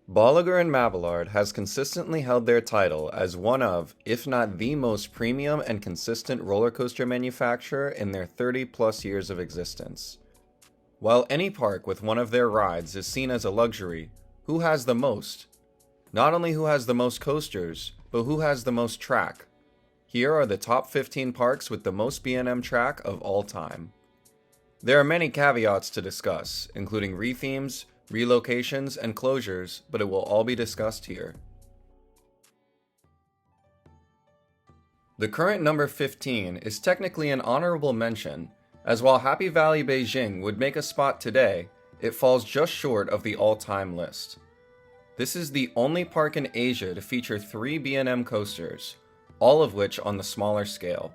Bolliger and Mabillard has consistently held their title as one of, if not the most premium and consistent roller coaster manufacturer in their 30-plus years of existence. While any park with one of their rides is seen as a luxury, who has the most? Not only who has the most coasters, but who has the most track? Here are the top 15 parks with the most B&M track of all time. There are many caveats to discuss, including rethemes, relocations, and closures, but it will all be discussed here. The current number 15 is technically an honorable mention, as while Happy Valley Beijing would make a spot today, it falls just short of the all-time list. This is the only park in Asia to feature 3 B&M coasters, all of which on the smaller scale.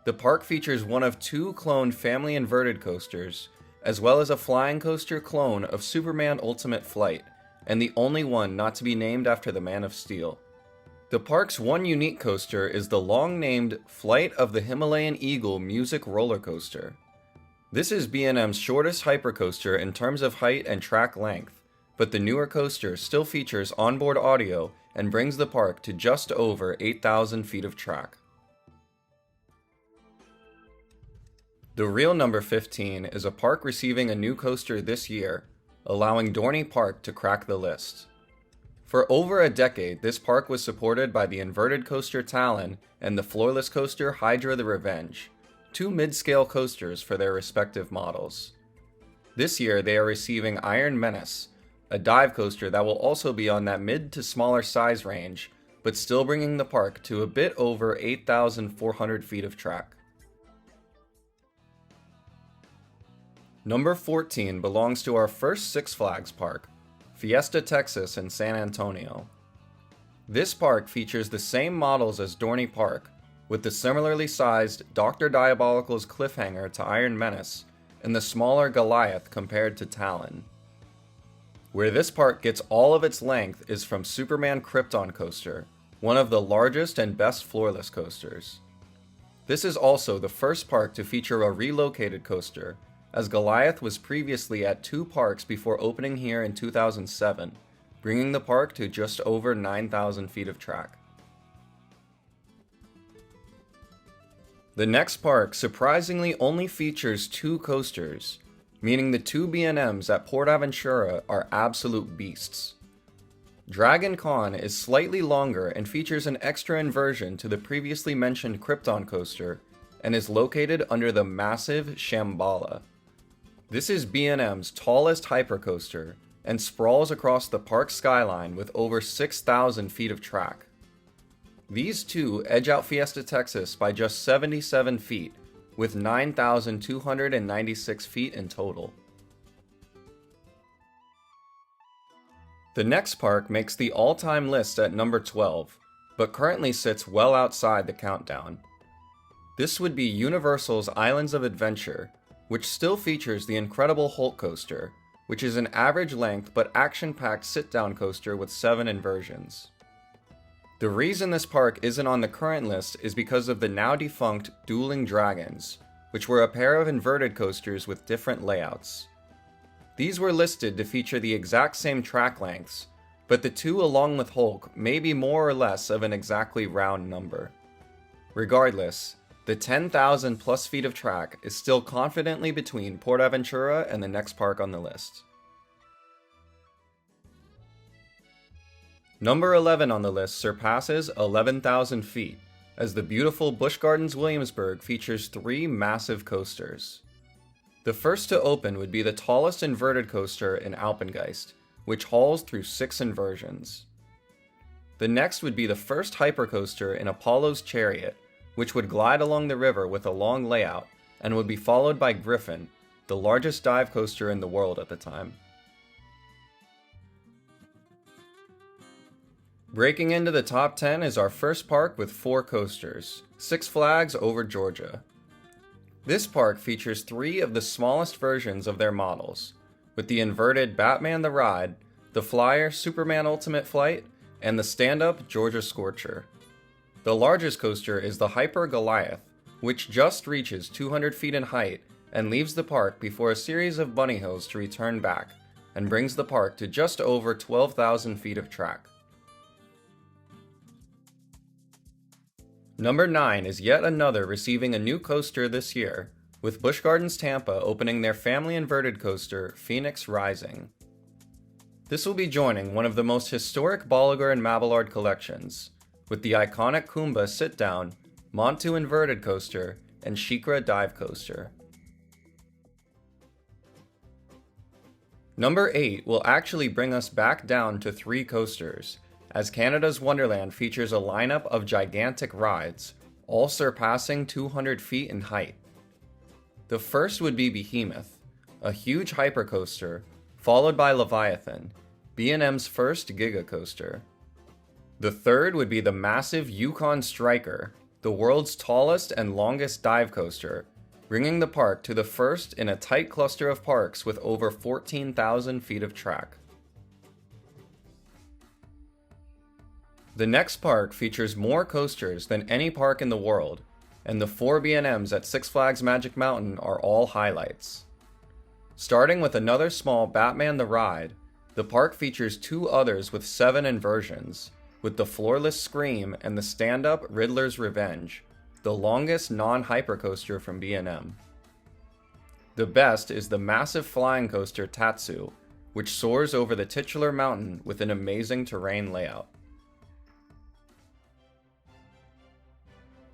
The park features one of 2 cloned family inverted coasters, as well as a flying coaster clone of Superman Ultimate Flight, and the only one not to be named after the Man of Steel. The park's one unique coaster is the long-named Flight of the Himalayan Eagle music roller coaster. This is B&M's shortest hypercoaster in terms of height and track length, but the newer coaster still features onboard audio and brings the park to just over 8,000 feet of track. The real number 15 is a park receiving a new coaster this year, allowing Dorney Park to crack the list. For over a decade, this park was supported by the inverted coaster Talon and the floorless coaster Hydra the Revenge, 2 mid-scale coasters for their respective models. This year, they are receiving Iron Menace, a dive coaster that will also be on that mid to smaller size range, but still bringing the park to a bit over 8,400 feet of track. Number 14 belongs to our first Six Flags park, Fiesta Texas in San Antonio. This park features the same models as Dorney Park, with the similarly sized Dr. Diabolical's Cliffhanger to Iron Menace, and the smaller Goliath compared to Talon. Where this park gets all of its length is from Superman Krypton Coaster, one of the largest and best floorless coasters. This is also the first park to feature a relocated coaster, as Goliath was previously at 2 parks before opening here in 2007, bringing the park to just over 9,000 feet of track. The next park surprisingly only features 2 coasters, meaning the 2 B&Ms at Port Aventura are absolute beasts. Dragon Con is slightly longer and features an extra inversion to the previously mentioned Krypton coaster, and is located under the massive Shambhala. This is B&M's tallest hypercoaster, and sprawls across the park skyline with over 6,000 feet of track. These 2 edge out Fiesta Texas by just 77 feet, with 9,296 feet in total. The next park makes the all-time list at number 12, but currently sits well outside the countdown. This would be Universal's Islands of Adventure, which still features the incredible Hulk coaster, which is an average length but action-packed sit-down coaster with 7 inversions. The reason this park isn't on the current list is because of the now defunct Dueling Dragons, which were a pair of inverted coasters with different layouts. These were listed to feature the exact same track lengths, but the 2 along with Hulk may be more or less of an exactly round number. Regardless, the 10,000 plus feet of track is still confidently between Port Aventura and the next park on the list. Number 11 on the list surpasses 11,000 feet, as the beautiful Busch Gardens Williamsburg features 3 massive coasters. The first to open would be the tallest inverted coaster in Alpengeist, which hauls through 6 inversions. The next would be the first hypercoaster in Apollo's Chariot, which would glide along the river with a long layout, and would be followed by Griffon, the largest dive coaster in the world at the time. Breaking into the top 10 is our first park with 4 coasters, Six Flags Over Georgia. This park features 3 of the smallest versions of their models, with the inverted Batman the Ride, the Flyer Superman Ultimate Flight, and the stand-up Georgia Scorcher. The largest coaster is the Hyper Goliath, which just reaches 200 feet in height and leaves the park before a series of bunny hills to return back, and brings the park to just over 12,000 feet of track. Number 9 is yet another receiving a new coaster this year, with Busch Gardens Tampa opening their family inverted coaster, Phoenix Rising. This will be joining one of the most historic Bolliger and Mabillard collections, with the iconic Kumba sit-down, Montu inverted coaster, and Shikra dive coaster. Number 8 will actually bring us back down to 3 coasters, as Canada's Wonderland features a lineup of gigantic rides, all surpassing 200 feet in height. The first would be Behemoth, a huge hypercoaster, followed by Leviathan, B&M's first Giga coaster. The third would be the massive Yukon Striker, the world's tallest and longest dive coaster, bringing the park to the first in a tight cluster of parks with over 14,000 feet of track. The next park features more coasters than any park in the world, and the 4 B&Ms at Six Flags Magic Mountain are all highlights. Starting with another small Batman the Ride, the park features 2 others with 7 inversions, with the floorless Scream and the stand-up Riddler's Revenge, the longest non-hypercoaster from B&M. The best is the massive flying coaster Tatsu, which soars over the titular mountain with an amazing terrain layout.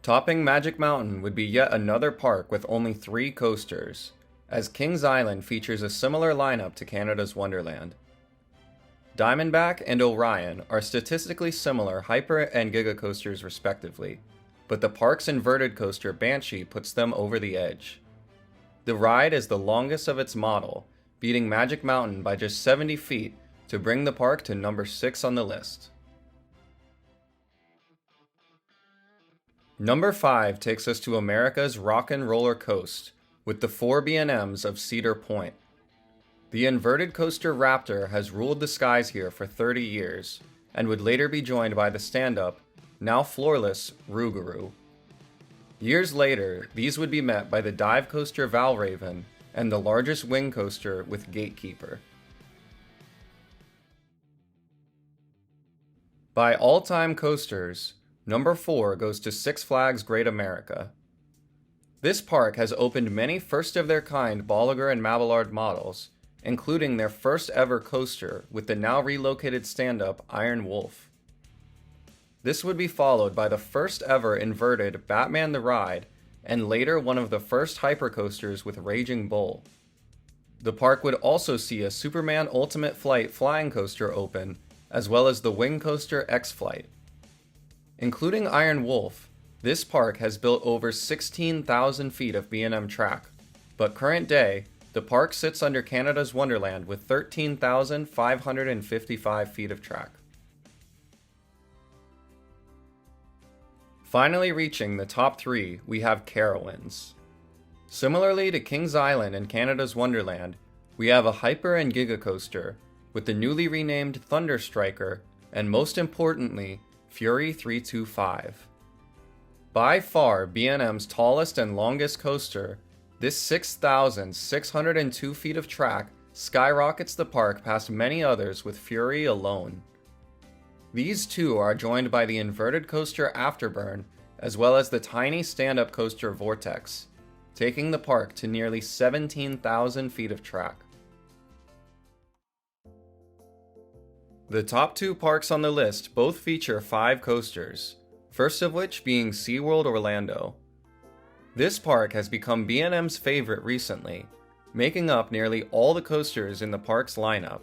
Topping Magic Mountain would be yet another park with only 3 coasters, as Kings Island features a similar lineup to Canada's Wonderland. Diamondback and Orion are statistically similar Hyper and Giga coasters respectively, but the park's inverted coaster Banshee puts them over the edge. The ride is the longest of its model, beating Magic Mountain by just 70 feet to bring the park to number 6 on the list. Number 5 takes us to America's Rock and Roller Coast, with the 4 B&Ms of Cedar Point. The inverted coaster Raptor has ruled the skies here for 30 years, and would later be joined by the stand-up, now floorless, Rougarou. Years later, these would be met by the dive coaster Valraven and the largest wing coaster with Gatekeeper. By all-time coasters, number 4 goes to Six Flags Great America. This park has opened many first-of-their-kind Bolliger and Mabillard models, including their first ever coaster with the now relocated stand-up Iron Wolf. This would be followed by the first ever inverted Batman the Ride, and later one of the first hypercoasters with Raging Bull. The park would also see a Superman Ultimate Flight flying coaster open, as well as the wing coaster X-Flight. Including Iron Wolf, this park has built over 16,000 feet of B&M track, but current day, the park sits under Canada's Wonderland with 13,555 feet of track. Finally reaching the top 3, we have Carowinds. Similarly to Kings Island and Canada's Wonderland, we have a Hyper and Giga coaster, with the newly renamed Thunder Striker, and most importantly, Fury 325. By far B&M's tallest and longest coaster, this 6,602 feet of track skyrockets the park past many others with Fury alone. These two are joined by the inverted coaster Afterburn, as well as the tiny stand-up coaster Vortex, taking the park to nearly 17,000 feet of track. The top 2 parks on the list both feature 5 coasters, first of which being SeaWorld Orlando. This park has become B&M's favorite recently, making up nearly all the coasters in the park's lineup.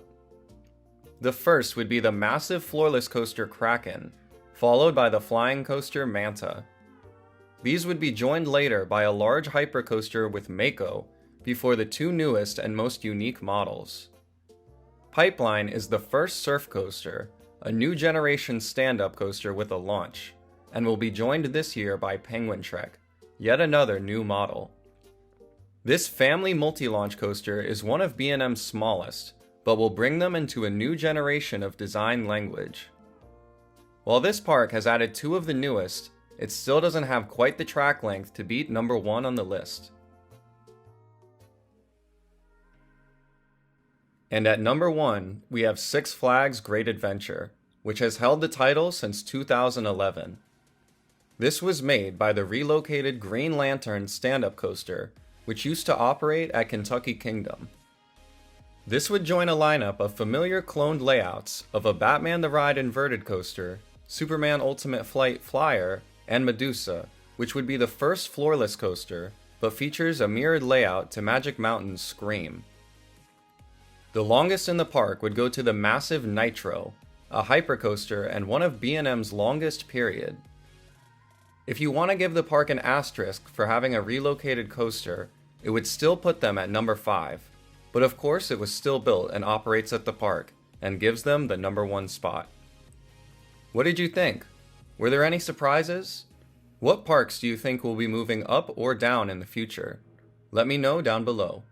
The first would be the massive floorless coaster Kraken, followed by the flying coaster Manta. These would be joined later by a large hypercoaster with Mako, before the 2 newest and most unique models. Pipeline is the first surf coaster, a new generation stand-up coaster with a launch, and will be joined this year by Penguin Trek, yet another new model. This family multi-launch coaster is one of B&M's smallest, but will bring them into a new generation of design language. While this park has added 2 of the newest, it still doesn't have quite the track length to beat number 1 on the list. And at number 1, we have Six Flags Great Adventure, which has held the title since 2011. This was made by the relocated Green Lantern stand-up coaster, which used to operate at Kentucky Kingdom. This would join a lineup of familiar cloned layouts of a Batman the Ride inverted coaster, Superman Ultimate Flight Flyer, and Medusa, which would be the first floorless coaster, but features a mirrored layout to Magic Mountain's Scream. The longest in the park would go to the massive Nitro, a hypercoaster and one of B&M's longest period. If you want to give the park an asterisk for having a relocated coaster, it would still put them at number 5, but of course it was still built and operates at the park, and gives them the number 1 spot. What did you think? Were there any surprises? What parks do you think will be moving up or down in the future? Let me know down below.